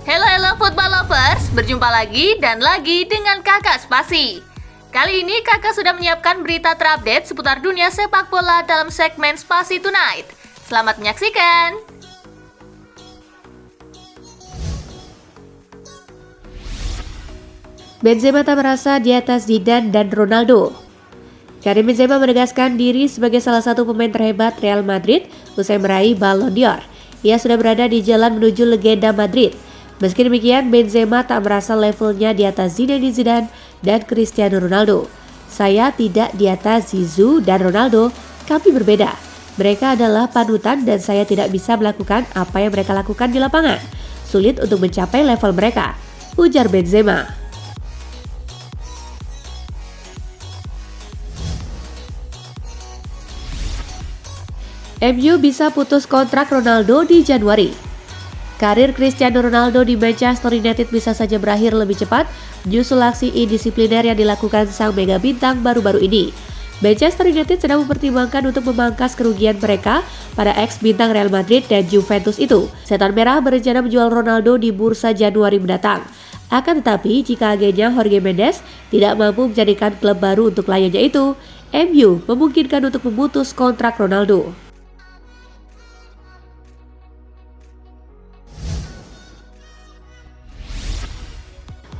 Halo football lovers, berjumpa lagi dengan Kakak Spasi. Kali ini Kakak sudah menyiapkan berita terupdate seputar dunia sepak bola dalam segmen Spasi Tonight. Selamat menyaksikan. Benzema tak merasa di atas Zidane dan Ronaldo. Karim Benzema menegaskan diri sebagai salah satu pemain terhebat Real Madrid usai meraih Ballon d'Or. Ia sudah berada di jalan menuju legenda Madrid. Meski demikian, Benzema tak merasa levelnya di atas Zinedine Zidane dan Cristiano Ronaldo. Saya tidak di atas Zizou dan Ronaldo, kami berbeda. Mereka adalah panutan dan saya tidak bisa melakukan apa yang mereka lakukan di lapangan. Sulit untuk mencapai level mereka, ujar Benzema. MU bisa putus kontrak Ronaldo di Januari. Karir Cristiano Ronaldo di Manchester United bisa saja berakhir lebih cepat menyusul aksi indisipliner yang dilakukan sang mega bintang baru-baru ini. Manchester United sedang mempertimbangkan untuk memangkas kerugian mereka pada ex-bintang Real Madrid dan Juventus itu. Setan Merah berencana menjual Ronaldo di bursa Januari mendatang. Akan tetapi, jika agennya Jorge Mendes tidak mampu menjadikan klub baru untuk kliennya itu, MU memungkinkan untuk memutus kontrak Ronaldo.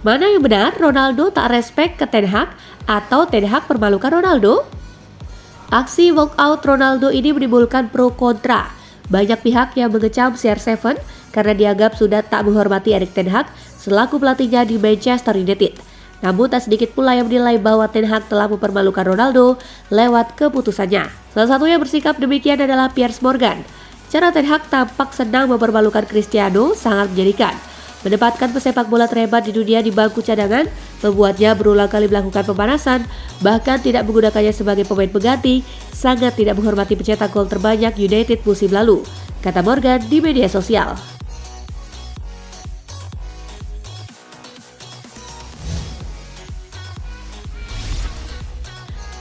Mana yang benar, Ronaldo tak respect ke Ten Hag atau Ten Hag permalukan Ronaldo? Aksi walkout Ronaldo ini menimbulkan pro kontra. Banyak pihak yang mengecam CR7 karena dianggap sudah tak menghormati Erik Ten Hag selaku pelatihnya di Manchester United. Namun tak sedikit pula yang menilai bahwa Ten Hag telah mempermalukan Ronaldo lewat keputusannya. Salah satu yang bersikap demikian adalah Piers Morgan. Cara Ten Hag tampak senang mempermalukan Cristiano sangat menjadikan. Menempatkan pesepak bola terhebat di dunia di bangku cadangan, membuatnya berulang kali melakukan pemanasan, bahkan tidak menggunakannya sebagai pemain pengganti, sangat tidak menghormati pencetak gol terbanyak United musim lalu, kata Morgan di media sosial.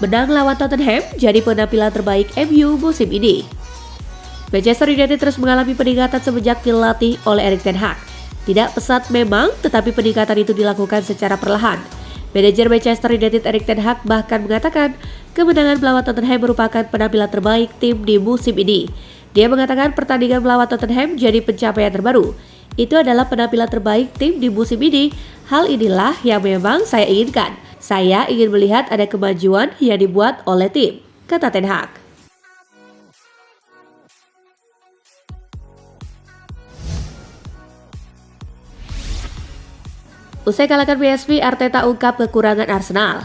Menang lawan Tottenham jadi penampilan terbaik MU musim ini. Manchester United terus mengalami peningkatan semenjak dilatih oleh Erik ten Hag. Tidak pesat memang, tetapi peningkatan itu dilakukan secara perlahan. Manajer Manchester United Erik ten Hag bahkan mengatakan kemenangan melawan Tottenham merupakan penampilan terbaik tim di musim ini. Dia mengatakan pertandingan melawan Tottenham jadi pencapaian terbaru. Itu adalah penampilan terbaik tim di musim ini. Hal inilah yang memang saya inginkan. Saya ingin melihat ada kemajuan yang dibuat oleh tim, kata ten Hag. Usai kalahkan PSV, Arteta ungkap kekurangan Arsenal.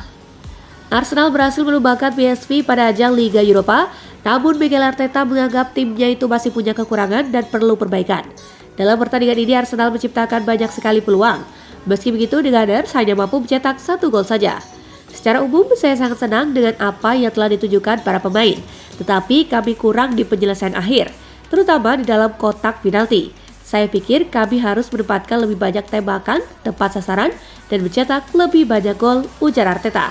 Arsenal berhasil menumbangkan PSV pada ajang Liga Eropa, namun Mikel Arteta menganggap timnya itu masih punya kekurangan dan perlu perbaikan. Dalam pertandingan ini, Arsenal menciptakan banyak sekali peluang. Meski begitu, The Gunners hanya mampu mencetak 1 gol saja. Secara umum, saya sangat senang dengan apa yang telah ditunjukkan para pemain, tetapi kami kurang di penyelesaian akhir, terutama di dalam kotak penalti. Saya pikir kami harus menempatkan lebih banyak tembakan, tepat sasaran, dan mencetak lebih banyak gol, ujar Arteta.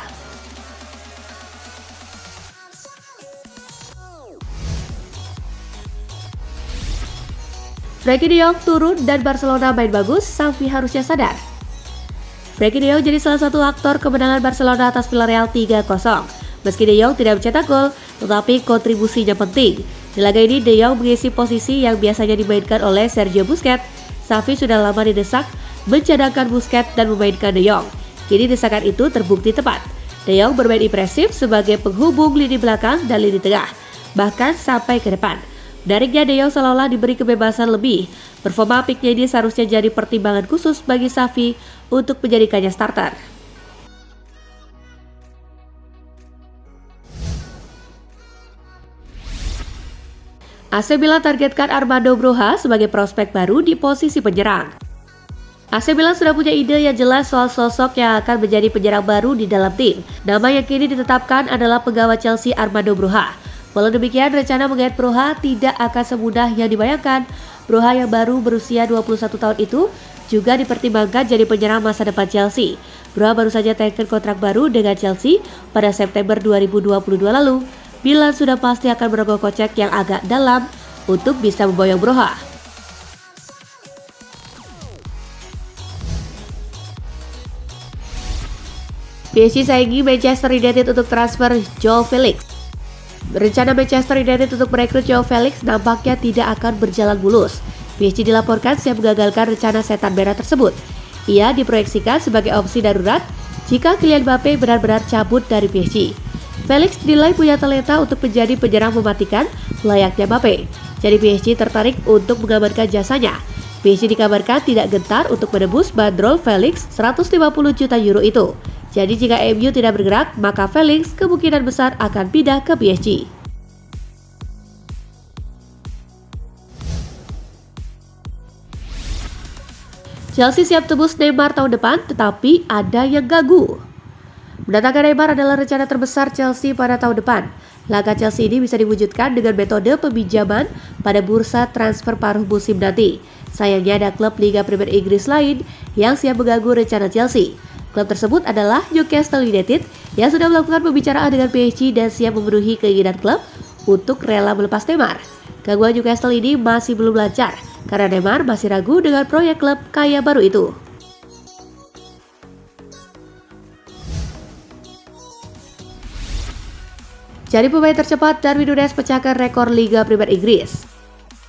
Frenkie de Jong turun dan Barcelona main bagus, Xavi harusnya sadar. Frenkie de Jong jadi salah satu aktor kemenangan Barcelona atas Villarreal 3-0. Meski de Jong tidak mencetak gol, tetapi kontribusinya penting. Di laga ini, De Jong mengisi posisi yang biasanya dimainkan oleh Sergio Busquets. Xavi sudah lama didesak mencadangkan Busquets dan memainkan De Jong. Kini desakan itu terbukti tepat. De Jong bermain impresif sebagai penghubung lini belakang dan lini tengah, bahkan sampai ke depan. Menariknya, De Jong seolah-olah diberi kebebasan lebih. Performa apiknya ini seharusnya jadi pertimbangan khusus bagi Xavi untuk menjadikannya starter. AC Milan targetkan Armando Broja sebagai prospek baru di posisi penyerang. AC Milan sudah punya ide yang jelas soal sosok yang akan menjadi penyerang baru di dalam tim. Nama yang kini ditetapkan adalah penggawa Chelsea Armando Broja. Walau demikian, rencana menggait Broja tidak akan semudah yang dibayangkan. Broja yang baru berusia 21 tahun itu juga dipertimbangkan jadi penyerang masa depan Chelsea. Broja baru saja teken kontrak baru dengan Chelsea pada September 2022 lalu. Milan sudah pasti akan merogoh kocek yang agak dalam untuk bisa memboyong Broja. PSG saingi Manchester United untuk transfer Joao Felix. Rencana Manchester United untuk merekrut Joao Felix nampaknya tidak akan berjalan mulus. PSG dilaporkan siap menggagalkan rencana setan merah tersebut. Ia diproyeksikan sebagai opsi darurat jika Kylian Mbappe benar-benar cabut dari PSG. Felix dinilai punya talenta untuk menjadi penyerang mematikan layaknya Mbappe. Jadi PSG tertarik untuk mengamankan jasanya. PSG dikabarkan tidak gentar untuk menebus bandrol Felix 150 juta euro itu. Jadi jika MU tidak bergerak, maka Felix kemungkinan besar akan pindah ke PSG. Chelsea siap tebus Neymar tahun depan, tetapi ada yang gagu. Mendatangkan Neymar adalah rencana terbesar Chelsea pada tahun depan. Langkah Chelsea ini bisa diwujudkan dengan metode peminjaman pada bursa transfer paruh musim nanti. Sayangnya ada klub Liga Premier Inggris lain yang siap mengganggu rencana Chelsea. Klub tersebut adalah Newcastle United yang sudah melakukan pembicaraan dengan PSG dan siap memenuhi keinginan klub untuk rela melepas Neymar. Gangguan Newcastle ini masih belum lancar karena Neymar masih ragu dengan proyek klub kaya baru itu. Jadi pemain tercepat Darwin Núñez pecahkan rekor Liga Premier Inggris.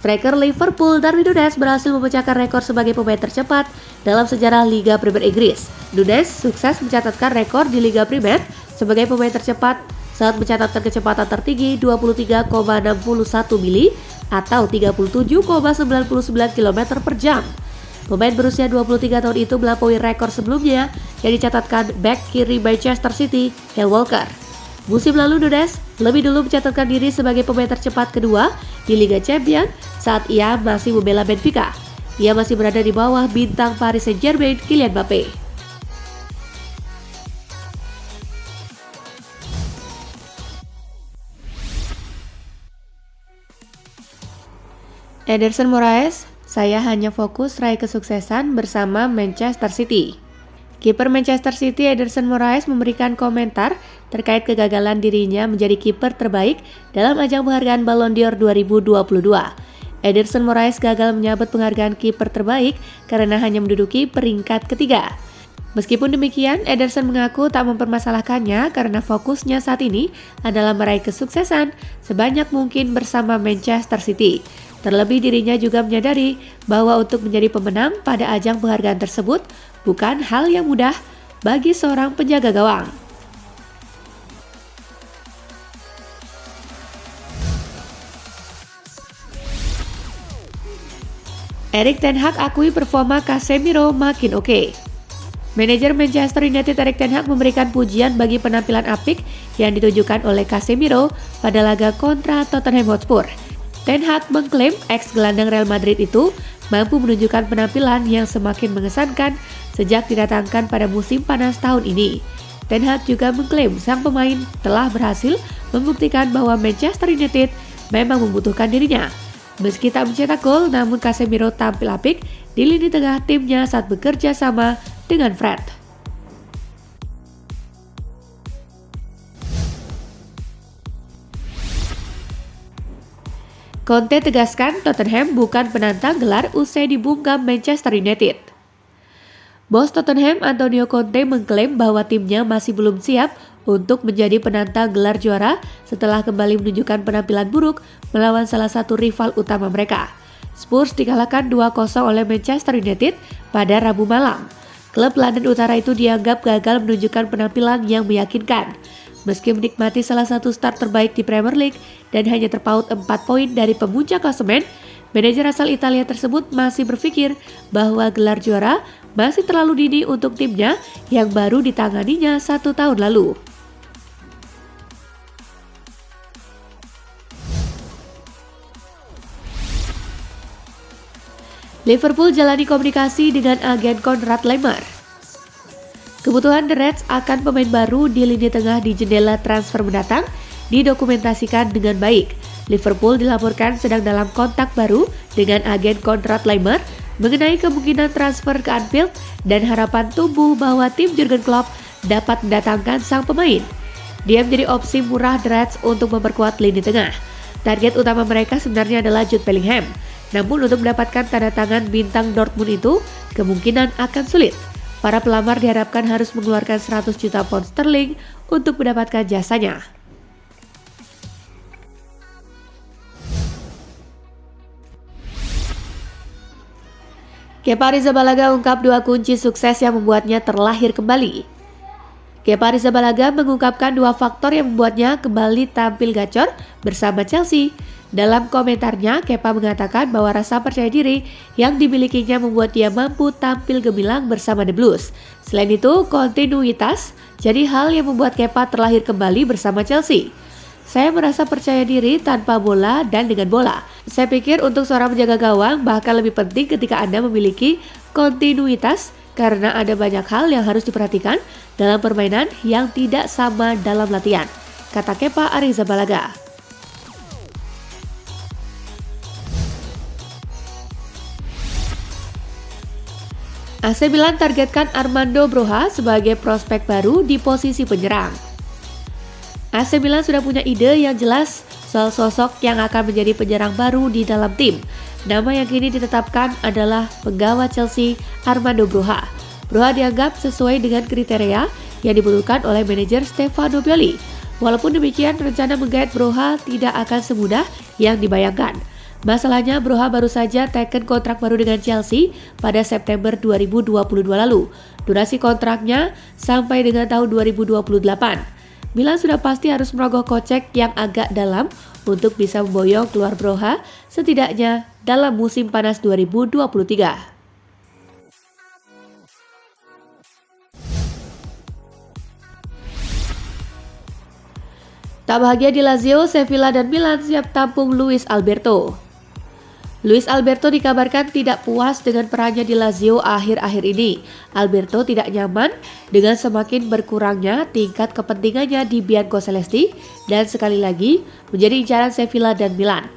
Striker Liverpool Darwin Núñez berhasil memecahkan rekor sebagai pemain tercepat dalam sejarah Liga Premier Inggris. Núñez sukses mencatatkan rekor di Liga Premier sebagai pemain tercepat saat mencatatkan kecepatan tertinggi 23,61 mili atau 37,99 km per jam. Pemain berusia 23 tahun itu melampaui rekor sebelumnya yang dicatatkan bek kiri Manchester City, Kyle Walker. Musim lalu Núñez lebih dulu mencatatkan diri sebagai pemain tercepat kedua di Liga Champions saat ia masih membela Benfica. Ia masih berada di bawah bintang Paris Saint-Germain Kylian Mbappe. Ederson Moraes, saya hanya fokus raih kesuksesan bersama Manchester City. Kiper Manchester City Ederson Moraes memberikan komentar terkait kegagalan dirinya menjadi kiper terbaik dalam ajang penghargaan Ballon d'Or 2022. Ederson Moraes gagal menyabet penghargaan kiper terbaik karena hanya menduduki peringkat ketiga. Meskipun demikian, Ederson mengaku tak mempermasalahkannya karena fokusnya saat ini adalah meraih kesuksesan sebanyak mungkin bersama Manchester City. Terlebih dirinya juga menyadari bahwa untuk menjadi pemenang pada ajang penghargaan tersebut bukan hal yang mudah bagi seorang penjaga gawang. Erik ten Hag akui performa Casemiro makin oke. Manajer Manchester United Erik ten Hag memberikan pujian bagi penampilan apik yang ditujukan oleh Casemiro pada laga kontra Tottenham Hotspur. Ten Hag mengklaim ex-gelandang Real Madrid itu mampu menunjukkan penampilan yang semakin mengesankan sejak didatangkan pada musim panas tahun ini. Ten Hag juga mengklaim sang pemain telah berhasil membuktikan bahwa Manchester United memang membutuhkan dirinya. Meski tak mencetak gol, namun Casemiro tampil apik di lini tengah timnya saat bekerja sama dengan Fred. Conte tegaskan Tottenham bukan penantang gelar usai dibungkam Manchester United. Bos Tottenham Antonio Conte mengklaim bahwa timnya masih belum siap untuk menjadi penantang gelar juara setelah kembali menunjukkan penampilan buruk melawan salah satu rival utama mereka. Spurs dikalahkan 2-0 oleh Manchester United pada Rabu malam. Klub London Utara itu dianggap gagal menunjukkan penampilan yang meyakinkan. Meski menikmati salah satu start terbaik di Premier League dan hanya terpaut 4 poin dari pemuncak klasemen, manajer asal Italia tersebut masih berpikir bahwa gelar juara masih terlalu dini untuk timnya yang baru ditanganinya 1 tahun lalu. Liverpool jalani komunikasi dengan agen Konrad Laimer. Kebutuhan The Reds akan pemain baru di lini tengah di jendela transfer mendatang didokumentasikan dengan baik. Liverpool dilaporkan sedang dalam kontak baru dengan agen Konrad Laimer mengenai kemungkinan transfer ke Anfield dan harapan tumbuh bahwa tim Jurgen Klopp dapat mendatangkan sang pemain. Dia menjadi opsi murah The Reds untuk memperkuat lini tengah. Target utama mereka sebenarnya adalah Jude Bellingham. Namun untuk mendapatkan tanda tangan bintang Dortmund itu kemungkinan akan sulit. Para pelamar diharapkan harus mengeluarkan 100 juta pound sterling untuk mendapatkan jasanya. Kepa Arrizabalaga ungkap 2 kunci sukses yang membuatnya terlahir kembali. Kepa Arrizabalaga mengungkapkan 2 faktor yang membuatnya kembali tampil gacor bersama Chelsea. Dalam komentarnya, Kepa mengatakan bahwa rasa percaya diri yang dimilikinya membuat dia mampu tampil gemilang bersama The Blues. Selain itu, kontinuitas jadi hal yang membuat Kepa terlahir kembali bersama Chelsea. Saya merasa percaya diri tanpa bola dan dengan bola. Saya pikir untuk seorang penjaga gawang bahkan lebih penting ketika Anda memiliki kontinuitas karena ada banyak hal yang harus diperhatikan dalam permainan yang tidak sama dalam latihan, kata Kepa Arrizabalaga. AC Milan targetkan Armando Broja sebagai prospek baru di posisi penyerang. AC Milan sudah punya ide yang jelas soal sosok yang akan menjadi penyerang baru di dalam tim. Nama yang kini ditetapkan adalah penggawa Chelsea Armando Broja. Broja dianggap sesuai dengan kriteria yang dibutuhkan oleh manajer Stefano Pioli. Walaupun demikian, rencana menggait Broja tidak akan semudah yang dibayangkan. Masalahnya, Broja baru saja teken kontrak baru dengan Chelsea pada September 2022 lalu. Durasi kontraknya sampai dengan tahun 2028. Milan sudah pasti harus merogoh kocek yang agak dalam untuk bisa memboyong keluar Broja setidaknya dalam musim panas 2023. Tak bahagia di Lazio, Sevilla dan Milan siap tampung Luis Alberto. Luis Alberto dikabarkan tidak puas dengan perannya di Lazio akhir-akhir ini. Alberto tidak nyaman dengan semakin berkurangnya tingkat kepentingannya di Biancocelesti dan sekali lagi menjadi incaran Sevilla dan Milan.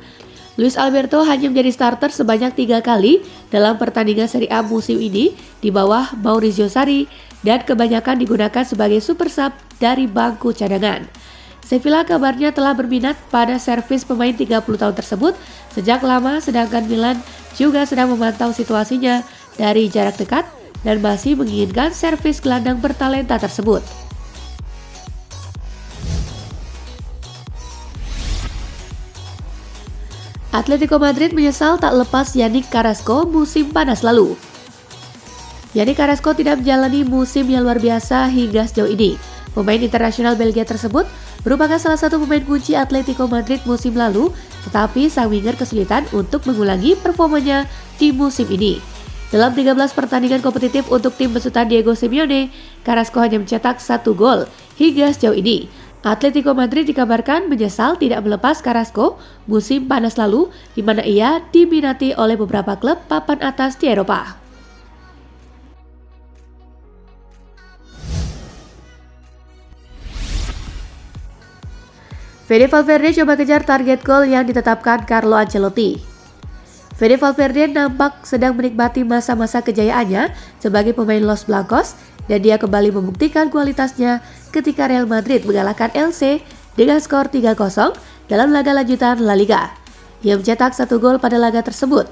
Luis Alberto hanya menjadi starter sebanyak 3 kali dalam pertandingan Serie A musim ini di bawah Maurizio Sarri dan kebanyakan digunakan sebagai super sub dari bangku cadangan. Sevilla kabarnya telah berminat pada servis pemain 30 tahun tersebut sejak lama, sedangkan Milan juga sedang memantau situasinya dari jarak dekat dan masih menginginkan servis gelandang bertalenta tersebut. Atletico Madrid menyesal tak lepas Yannick Carrasco musim panas lalu. Yannick Carrasco tidak menjalani musim yang luar biasa hingga sejauh ini. Pemain internasional Belgia tersebut merupakan salah satu pemain kunci Atletico Madrid musim lalu, tetapi sang winger kesulitan untuk mengulangi performanya di musim ini. Dalam 13 pertandingan kompetitif untuk tim besutan Diego Simeone, Carrasco hanya mencetak 1 gol hingga sejauh ini. Atletico Madrid dikabarkan menyesal tidak melepas Carrasco musim panas lalu, di mana ia diminati oleh beberapa klub papan atas di Eropa. Fede Valverde coba kejar target gol yang ditetapkan Carlo Ancelotti. Fede Valverde nampak sedang menikmati masa-masa kejayaannya sebagai pemain Los Blancos dan dia kembali membuktikan kualitasnya ketika Real Madrid mengalahkan Elche dengan skor 3-0 dalam laga lanjutan La Liga. Ia mencetak 1 gol pada laga tersebut.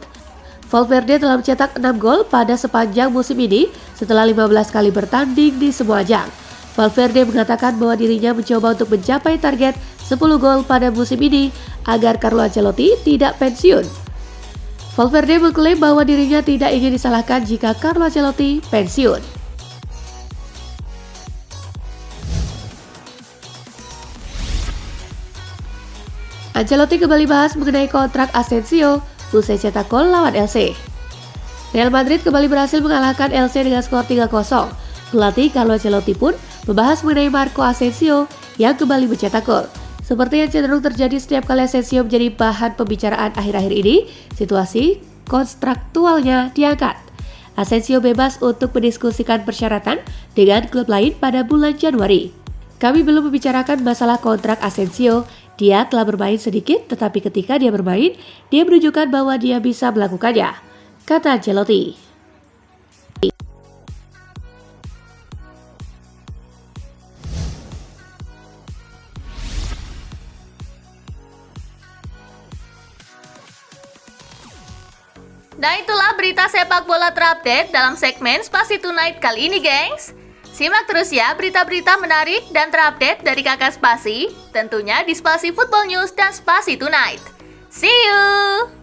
Valverde telah mencetak 6 gol pada sepanjang musim ini setelah 15 kali bertanding di semua ajang. Valverde mengatakan bahwa dirinya mencoba untuk mencapai target 10 gol pada musim ini agar Carlo Ancelotti tidak pensiun. Valverde mengklaim bahwa dirinya tidak ingin disalahkan jika Carlo Ancelotti pensiun. Ancelotti kembali bahas mengenai kontrak Asensio usai cetak gol lawan Elche. Real Madrid kembali berhasil mengalahkan Elche dengan skor 3-0. Pelatih Carlo Ancelotti pun membahas mengenai Marco Asensio yang kembali mencetak gol. Seperti yang cenderung terjadi setiap kali Asensio menjadi bahan pembicaraan akhir-akhir ini, situasi kontraktualnya diangkat. Asensio bebas untuk mendiskusikan persyaratan dengan klub lain pada bulan Januari. Kami belum membicarakan masalah kontrak Asensio. Dia telah bermain sedikit, tetapi ketika dia bermain, dia menunjukkan bahwa dia bisa melakukannya, kata Ancelotti. Nah itulah berita sepak bola terupdate dalam segmen Spasi Tonight kali ini, gengs. Simak terus ya berita-berita menarik dan terupdate dari Kakak Spasi, tentunya di Spasi Football News dan Spasi Tonight. See you!